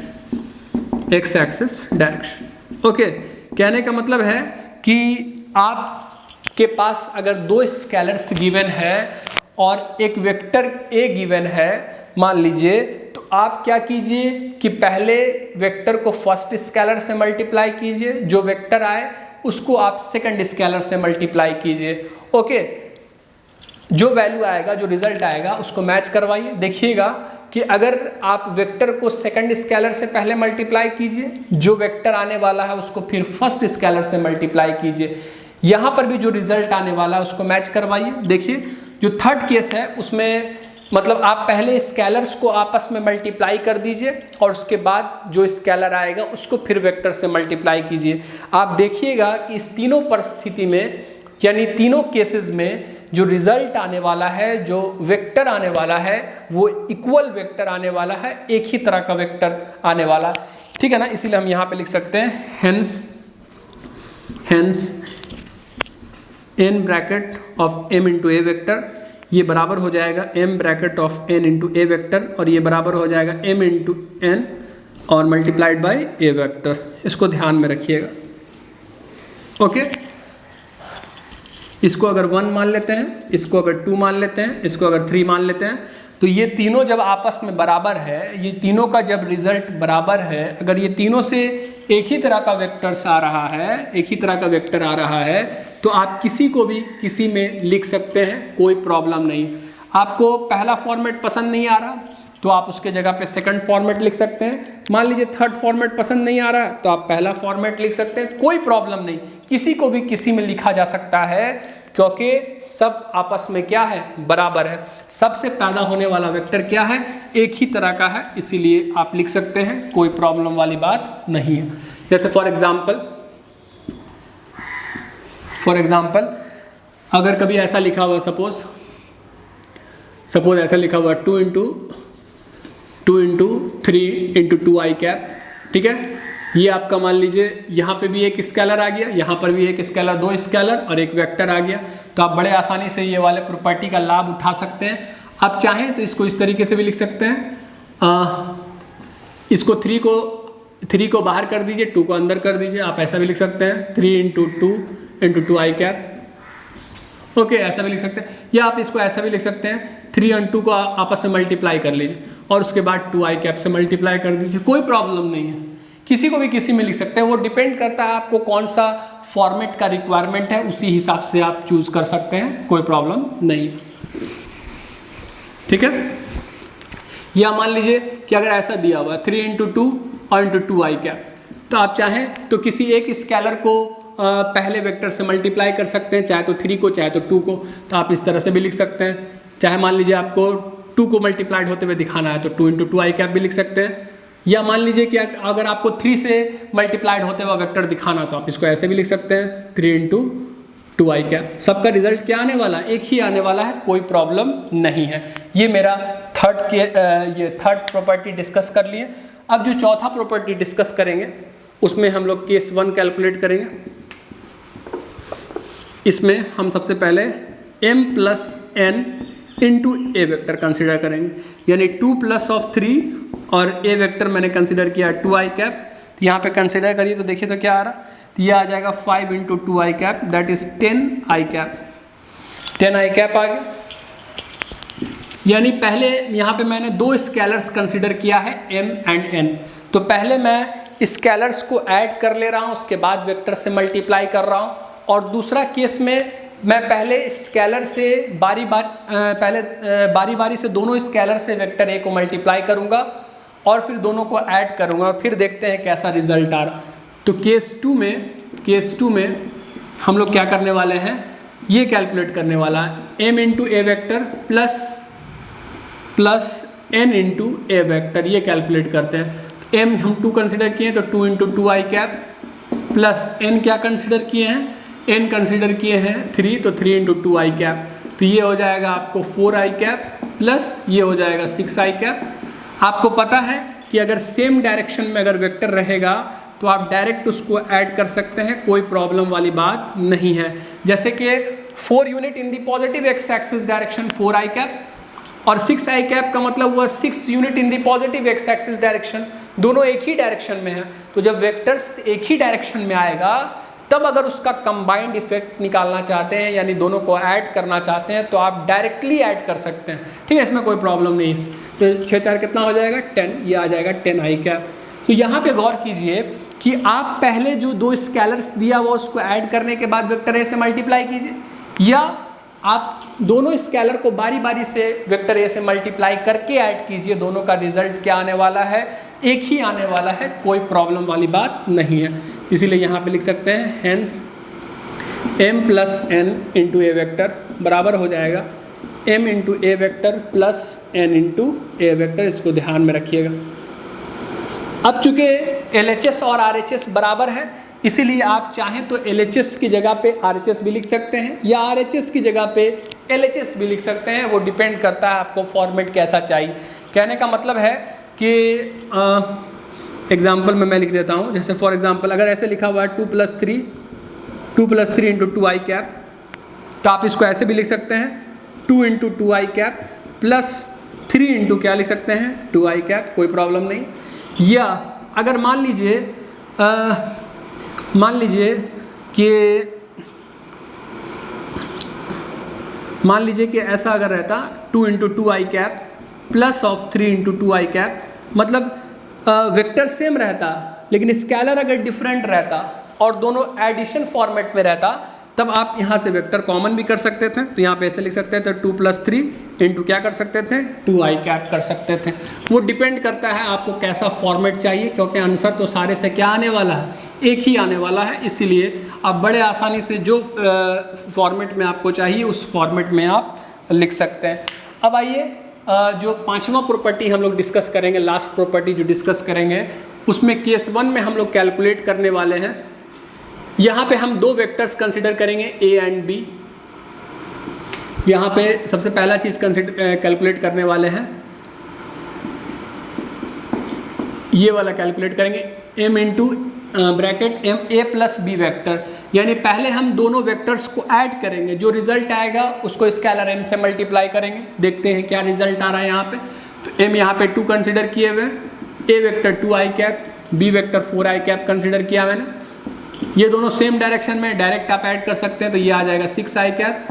x axis direction. Okay, कहने का मतलब है कि आपके पास अगर 2 स्केलर्स गिवन है और एक वेक्टर ए गिवन है मान लीजिए, तो आप क्या कीजिए कि पहले वेक्टर को फर्स्ट स्केलर से मल्टीप्लाई कीजिए, जो वेक्टर आए उसको आप सेकंड स्केलर से मल्टीप्लाई कीजिए। ओके, जो वैल्यू आएगा, जो रिजल्ट आएगा उसको मैच करवाइए। देखिएगा कि अगर आप वेक्टर को सेकंड स्केलर से पहले मल्टीप्लाई कीजिए, जो वेक्टर आने वाला है उसको फिर फर्स्ट स्केलर से मल्टीप्लाई कीजिए, यहाँ पर भी जो रिजल्ट आने वाला है उसको मैच करवाइए। देखिए जो थर्ड केस है उसमें मतलब आप पहले स्केलर्स को आपस में मल्टीप्लाई कर दीजिए और उसके बाद जो स्केलर आएगा उसको फिर वेक्टर से मल्टीप्लाई कीजिए। आप देखिएगा कि इस तीनों परिस्थिति में यानी तीनों केसेस में जो रिजल्ट आने वाला है, जो वेक्टर आने वाला है वो इक्वल वेक्टर आने वाला है, एक ही तरह का वेक्टर आने वाला। ठीक है ना, इसीलिए हम यहाँ पे लिख सकते हैं hence n bracket of m into a vector, ये बराबर हो जाएगा m bracket of n into a vector और ये बराबर हो जाएगा m इंटू n और मल्टीप्लाइड बाई ए वेक्टर। इसको ध्यान में रखिएगा। ओके, इसको अगर 1 मान लेते हैं, इसको अगर 2 मान लेते हैं, इसको अगर 3 मान लेते हैं, तो ये तीनों जब आपस में बराबर है, ये तीनों का जब रिजल्ट बराबर है, अगर ये तीनों से एक ही तरह का वेक्टर्स आ रहा है, एक ही तरह का वेक्टर आ रहा है, तो आप किसी को भी किसी में लिख सकते हैं, कोई प्रॉब्लम नहीं। आपको पहला फॉर्मेट पसंद नहीं आ रहा तो आप उसके जगह पे सेकंड फॉर्मेट लिख सकते हैं। मान लीजिए थर्ड फॉर्मेट पसंद नहीं आ रहा तो आप पहला फॉर्मेट लिख सकते हैं, कोई प्रॉब्लम नहीं। किसी को भी किसी में लिखा जा सकता है क्योंकि सब आपस में क्या है, बराबर है। सबसे पैदा होने वाला वेक्टर क्या है, एक ही तरह का है, इसीलिए आप लिख सकते हैं, कोई प्रॉब्लम वाली बात नहीं है। जैसे फॉर एग्जाम्पल अगर कभी ऐसा लिखा हुआ सपोज ऐसा लिखा हुआ 2 इंटू 3 इंटू 2 आई कैप, ठीक है। ये आपका मान लीजिए यहाँ पे भी एक स्केलर आ गया, यहाँ पर भी एक स्केलर, 2 स्केलर और एक वेक्टर आ गया। तो आप बड़े आसानी से ये वाले प्रॉपर्टी का लाभ उठा सकते हैं। आप चाहें तो इसको इस तरीके से भी लिख सकते हैं, इसको 3 को बाहर कर दीजिए, 2 को अंदर कर दीजिए। आप ऐसा भी लिख सकते हैं 3 इंटू 2 आई कैप, ओके, ऐसा भी लिख सकते हैं। या आप इसको ऐसा भी लिख सकते हैं 3 और 2 को आपस में मल्टीप्लाई कर लीजिए और उसके बाद 2 आई कैप से मल्टीप्लाई कर दीजिए, कोई प्रॉब्लम नहीं है। किसी को भी किसी में लिख सकते हैं, वो डिपेंड करता है आपको कौन सा फॉर्मेट का रिक्वायरमेंट है, उसी हिसाब से आप चूज कर सकते हैं, कोई प्रॉब्लम नहीं, ठीक है। या मान लीजिए कि अगर ऐसा दिया हुआ 3 इंटू 2 और इंटू 2 आई कैप, तो आप चाहें तो किसी एक स्केलर को पहले वेक्टर से मल्टीप्लाई कर सकते हैं, चाहे तो 3 को चाहे तो 2 को। तो आप इस तरह से भी लिख सकते हैं, चाहे मान लीजिए आपको 2 को मल्टीप्लाइड होते हुए दिखाना है तो 2 इंटू 2 आई कैप भी लिख सकते हैं, या मान लीजिए कि अगर आपको 3 से मल्टीप्लाइड होते हुआ वेक्टर दिखाना तो आप इसको ऐसे भी लिख सकते हैं 3 इंटू 2 आई कैप। सबका रिजल्ट क्या आने वाला है? एक ही आने वाला है, कोई प्रॉब्लम नहीं है। ये मेरा थर्ड प्रॉपर्टी डिस्कस कर लिए। अब जो चौथा प्रॉपर्टी डिस्कस करेंगे उसमें हम लोग केस 1 कैलकुलेट करेंगे। इसमें हम सबसे पहले m plus n into a vector consider करेंगे, यानी 2 प्लस ऑफ 3 और ए वेक्टर मैंने कंसिडर किया 2 आई कैप। यहाँ पे कंसिडर करिए तो देखिए तो क्या आ रहा, तो ये आ जाएगा 5 into 2 I cap, that is 10 I cap. 10 I cap आ गया। यानी पहले यहाँ पे मैंने 2 स्केलर्स कंसिडर किया है m एंड n। तो पहले मैं स्केलर्स को ऐड कर ले रहा हूँ, उसके बाद वेक्टर से मल्टीप्लाई कर रहा हूँ। और दूसरा केस में मैं पहले स्केलर से बारी बारी से दोनों स्केलर से वेक्टर a को मल्टीप्लाई करूँगा और फिर दोनों को ऐड करूँगा, फिर देखते हैं कैसा रिजल्ट आ रहा। तो केस 2 में हम लोग क्या करने वाले हैं, ये कैलकुलेट करने वाला है m into a vector plus n into a vector, ये कैलकुलेट करते हैं। तो m हम 2 कंसिडर किए हैं तो 2 into 2 I cap, plus n क्या कंसिडर किए हैं, n कंसिडर किए हैं 3, तो 3 इंटू 2 आई कैप। तो ये हो जाएगा आपको 4 आई कैप प्लस ये हो जाएगा 6 आई कैप। आपको पता है कि अगर सेम डायरेक्शन में अगर वेक्टर रहेगा तो आप डायरेक्ट उसको ऐड कर सकते हैं, कोई प्रॉब्लम वाली बात नहीं है। जैसे कि 4 unit in the positive X axis direction 4 I cap, और 6 आई कैप का मतलब हुआ 6 unit in the positive X axis direction, दोनों एक ही डायरेक्शन में है। तो जब वेक्टर्स एक ही डायरेक्शन में आएगा तब अगर उसका कंबाइंड इफेक्ट निकालना चाहते हैं यानी दोनों को ऐड करना चाहते हैं तो आप डायरेक्टली ऐड कर सकते हैं, ठीक है, इसमें कोई प्रॉब्लम नहीं। तो 6 4 कितना हो जाएगा 10, ये आ जाएगा 10 आई कैप। तो यहाँ पे गौर कीजिए कि आप पहले जो 2 स्केलर्स दिया हुआ उसको ऐड करने के बाद वेक्टर ए से मल्टीप्लाई कीजिए, या आप दोनों स्केलर को बारी बारी से वेक्टर ए से मल्टीप्लाई करके ऐड कीजिए, दोनों का रिजल्ट क्या आने वाला है, एक ही आने वाला है, कोई प्रॉब्लम वाली बात नहीं है। इसीलिए यहाँ पे लिख सकते हैं hence m plus n into a vector बराबर हो जाएगा m into a vector plus n into a vector, इसको ध्यान में रखिएगा। अब चूंकि LHS और RHS बराबर है इसीलिए आप चाहें तो LHS की जगह पे RHS भी लिख सकते हैं या RHS की जगह पे LHS भी लिख सकते हैं, वो डिपेंड करता है आपको फॉर्मेट कैसा चाहिए। कहने का मतलब है कि एग्जाम्पल में मैं लिख देता हूँ, जैसे फॉर एग्जाम्पल अगर ऐसे लिखा हुआ है 2 प्लस 3 इंटू 2 आई कैप, तो आप इसको ऐसे भी लिख सकते हैं 2 into 2 I cap plus 3 into क्या लिख सकते हैं 2 आई कैप, कोई प्रॉब्लम नहीं। या अगर मान लीजिए कि ऐसा अगर रहता 2 into 2 I cap plus of 3 into 2 I cap, मतलब वेक्टर सेम रहता लेकिन स्केलर अगर डिफरेंट रहता और दोनों एडिशन फॉर्मेट में रहता तब आप यहाँ से वेक्टर कॉमन भी कर सकते थे। तो यहाँ पे ऐसे लिख सकते थे 2 प्लस 3 इंटू क्या कर सकते थे 2 आई कैप कर सकते थे। वो डिपेंड करता है आपको कैसा फॉर्मेट चाहिए, क्योंकि आंसर तो सारे से क्या आने वाला है, एक ही आने वाला है। इसीलिए आप बड़े आसानी से जो फॉर्मेट में आपको चाहिए उस फॉर्मेट में आप लिख सकते हैं। अब आइए जो 5वां प्रॉपर्टी हम लोग डिस्कस करेंगे, लास्ट प्रॉपर्टी जो डिस्कस करेंगे उसमें केस 1 में हम लोग कैलकुलेट करने वाले हैं। यहाँ पे हम 2 वेक्टर्स कंसिडर करेंगे A एंड B। यहाँ पे सबसे पहला चीज़ कैलकुलेट करने वाले हैं, ये वाला कैलकुलेट करेंगे m into bracket m a plus b vector, यानी पहले हम दोनों वेक्टर्स को ऐड करेंगे, जो रिजल्ट आएगा उसको स्केलर m से मल्टीप्लाई करेंगे। देखते हैं क्या रिजल्ट आ रहा है यहाँ पे। तो m यहाँ पे 2 कंसिडर किए हुए, a vector 2 I cap, b vector 4 I cap consider किया मैंने। ये दोनों सेम डायरेक्शन में डायरेक्ट आप ऐड कर सकते हैं, तो ये आ जाएगा 6 आई कैप,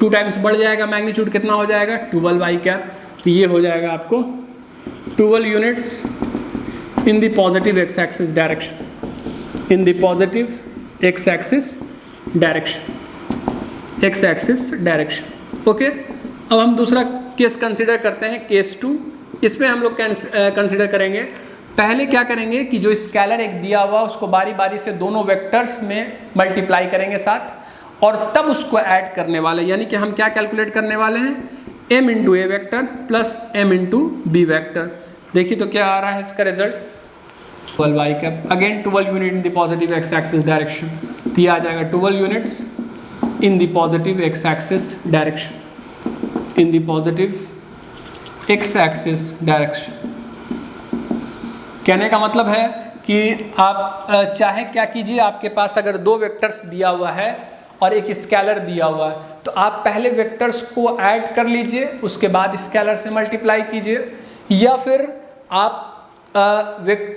2 टाइम्स बढ़ जाएगा मैग्नीट्यूड, कितना हो जाएगा 12 आई कैप। तो ये हो जाएगा आपको 12 units in the positive x-axis direction, in the positive x-axis direction, okay. अब हम दूसरा केस कंसिडर करते हैं केस 2। इसमें हम लोग कंसिडर करेंगे, पहले क्या करेंगे कि जो स्केलर एक दिया हुआ उसको बारी बारी से दोनों वेक्टर्स में मल्टीप्लाई करेंगे साथ, और तब उसको ऐड करने वाले, यानी कि हम क्या कैलकुलेट करने वाले हैं, m into a vector plus m into B vector. देखिए तो क्या आ रहा है इसका result, 12 I cap, again 12 unit in the positive X axis direction, तो ये आ जाएगा 12 units in the positive X axis direction, in the positive X axis direction. कहने का मतलब है कि आप चाहे क्या कीजिए, आपके पास अगर दो वेक्टर्स दिया हुआ है और एक स्केलर दिया हुआ है, तो आप पहले वेक्टर्स को ऐड कर लीजिए, उसके बाद स्केलर से मल्टीप्लाई कीजिए, या फिर आप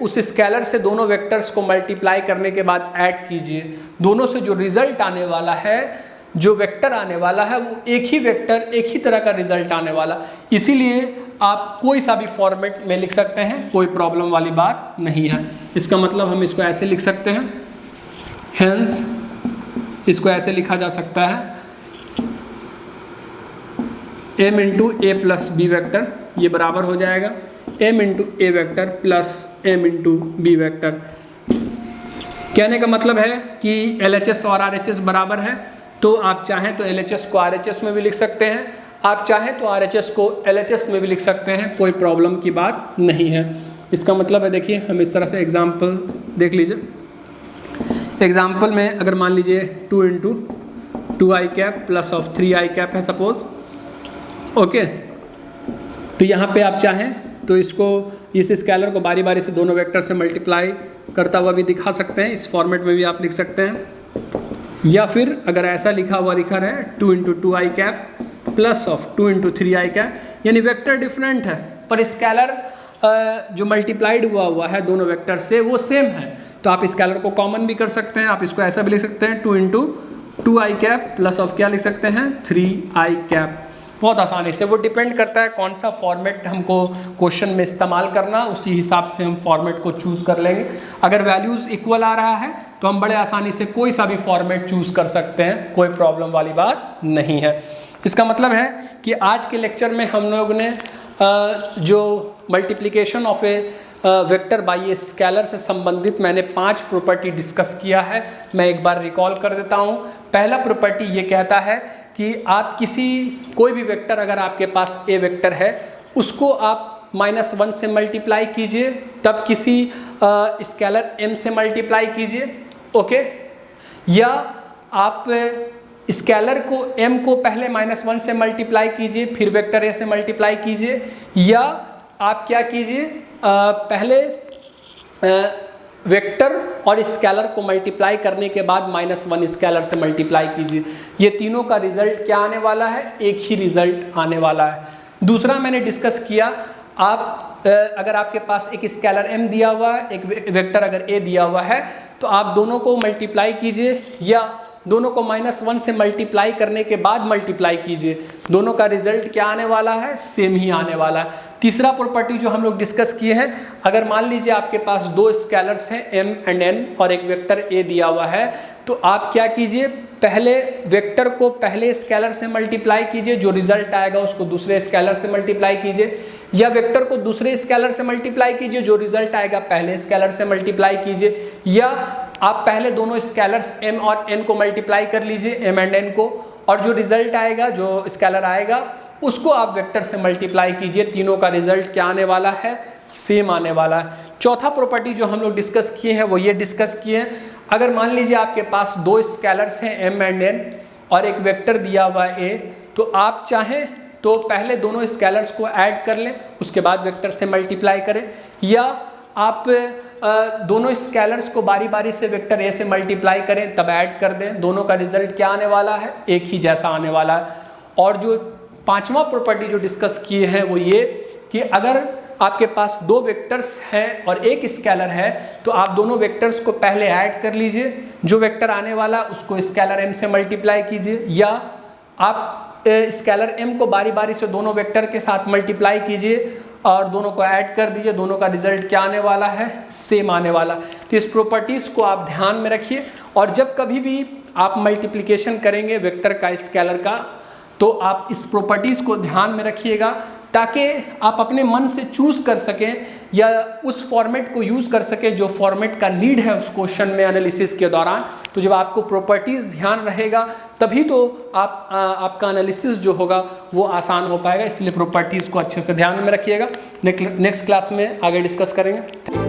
उस स्केलर से दोनों वेक्टर्स को मल्टीप्लाई करने के बाद ऐड कीजिए। दोनों से जो रिजल्ट आने वाला है, जो वेक्टर आने वाला है, वो एक ही वेक्टर, एक ही तरह का रिजल्ट आने वाला, इसीलिए आप कोई सा भी फॉर्मेट में लिख सकते हैं, कोई प्रॉब्लम वाली बात नहीं है। इसका मतलब हम इसको ऐसे लिख सकते हैं, हेंस इसको ऐसे लिखा जा सकता है m into a plus B vector, ये बराबर हो जाएगा m into a vector plus m into B vector. कहने का मतलब है कि LHS और RHS बराबर है, तो आप चाहें तो LHS को RHS में भी लिख सकते हैं, आप चाहें तो RHS को LHS में भी लिख सकते हैं, कोई प्रॉब्लम की बात नहीं है। इसका मतलब है, देखिए हम इस तरह से एग्जाम्पल देख लीजिए। एग्जाम्पल में अगर मान लीजिए 2 into 2 I cap plus of 3 I cap है सपोज, ओके, तो यहाँ पे आप चाहें तो इसको, इस स्केलर को बारी बारी से दोनों वेक्टर से मल्टीप्लाई करता हुआ भी दिखा सकते हैं, इस फॉर्मेट में भी आप लिख सकते हैं, या फिर अगर ऐसा लिखा हुआ दिखा रहा है 2 into 2 I cap plus of 2 into 3 I cap, यानी वेक्टर डिफरेंट है पर स्केलर जो मल्टीप्लाइड हुआ है दोनों वेक्टर से वो सेम है, तो आप स्केलर को कॉमन भी कर सकते हैं, आप इसको ऐसा भी लिख सकते हैं 2 into 2 I cap plus of क्या लिख सकते हैं 3 आई कैप, बहुत आसानी से। वो डिपेंड करता है कौन सा फॉर्मेट हमको क्वेश्चन में इस्तेमाल करना, उसी हिसाब से हम फॉर्मेट को चूज़ कर लेंगे। अगर वैल्यूज़ इक्वल आ रहा है तो हम बड़े आसानी से कोई सा भी फॉर्मेट चूज़ कर सकते हैं, कोई प्रॉब्लम वाली बात नहीं है। इसका मतलब है कि आज के लेक्चर में हम लोग ने जो multiplication of A vector by a scalar से संबंधित मैंने 5 प्रॉपर्टी डिस्कस किया है, मैं एक बार रिकॉल कर देता हूँ। पहला प्रॉपर्टी ये कहता है कि आप कोई भी वेक्टर, अगर आपके पास ए वेक्टर है, उसको आप -1 से मल्टीप्लाई कीजिए, तब किसी स्केलर m से मल्टीप्लाई कीजिए, ओके, या आप स्केलर को m को पहले -1 से मल्टीप्लाई कीजिए, फिर वेक्टर a से मल्टीप्लाई कीजिए, या आप क्या कीजिए, पहले वेक्टर और स्केलर को मल्टीप्लाई करने के बाद -1 स्केलर से मल्टीप्लाई कीजिए। ये तीनों का रिजल्ट क्या आने वाला है, एक ही रिजल्ट आने वाला है। दूसरा मैंने डिस्कस किया, आप अगर आपके पास एक स्केलर m दिया हुआ है, एक वेक्टर अगर a दिया हुआ है, तो आप दोनों को मल्टीप्लाई कीजिए, या दोनों को -1 से मल्टीप्लाई करने के बाद मल्टीप्लाई कीजिए, दोनों का रिजल्ट क्या आने वाला है, सेम ही आने वाला है। तीसरा प्रॉपर्टी जो हम लोग डिस्कस किए हैं, अगर मान लीजिए आपके पास 2 स्केलर्स हैं m एंड n और एक वेक्टर a दिया हुआ है, तो आप क्या कीजिए, पहले वेक्टर को पहले स्केलर से मल्टीप्लाई कीजिए, जो रिजल्ट आएगा उसको दूसरे स्केलर से मल्टीप्लाई कीजिए, या वेक्टर को दूसरे स्केलर से मल्टीप्लाई कीजिए, जो रिजल्ट आएगा पहले स्केलर से मल्टीप्लाई कीजिए, या आप पहले दोनों स्केलर्स m और n को मल्टीप्लाई कर लीजिए, m एंड n को, और जो रिजल्ट आएगा, जो स्केलर आएगा, उसको आप वेक्टर से मल्टीप्लाई कीजिए। तीनों का रिजल्ट क्या आने वाला है, सेम आने वाला है। चौथा प्रॉपर्टी जो हम लोग डिस्कस किए हैं वो ये डिस्कस किए हैं, अगर मान लीजिए आपके पास 2 स्केलर्स हैं m एंड n और एक वेक्टर दिया हुआ है a, तो आप चाहें तो पहले दोनों स्केलर्स को ऐड कर लें, उसके बाद वेक्टर से मल्टीप्लाई करें, या आप दोनों स्केलर्स को बारी बारी से वेक्टर a से मल्टीप्लाई करें, तब ऐड कर दें, दोनों का रिजल्ट क्या आने वाला है, एक ही जैसा आने वाला है। और जो 5वां प्रॉपर्टी जो डिस्कस किए हैं वो ये कि अगर आपके पास 2 वेक्टर्स हैं और एक स्केलर है, तो आप दोनों वेक्टर्स को पहले ऐड कर लीजिए, जो वेक्टर आने वाला उसको स्केलर m से मल्टीप्लाई कीजिए, या आप स्केलर m को बारी बारी से दोनों वेक्टर के साथ मल्टीप्लाई कीजिए और दोनों को ऐड कर दीजिए, दोनों का रिजल्ट क्या आने वाला है, सेम आने वाला। तो इस प्रॉपर्टीज़ को आप ध्यान में रखिए, और जब कभी भी आप मल्टीप्लिकेशन करेंगे वेक्टर का स्केलर का, तो आप इस प्रॉपर्टीज़ को ध्यान में रखिएगा। ताकि आप अपने मन से चूज़ कर सकें या उस फॉर्मेट को यूज़ कर सकें जो फॉर्मेट का नीड है उस क्वेश्चन में एनालिसिस के दौरान। तो जब आपको प्रॉपर्टीज़ ध्यान रहेगा तभी तो आपका एनालिसिस जो होगा वो आसान हो पाएगा, इसलिए प्रॉपर्टीज़ को अच्छे से ध्यान में रखिएगा। नेक्स्ट क्लास में आगे डिस्कस करेंगे।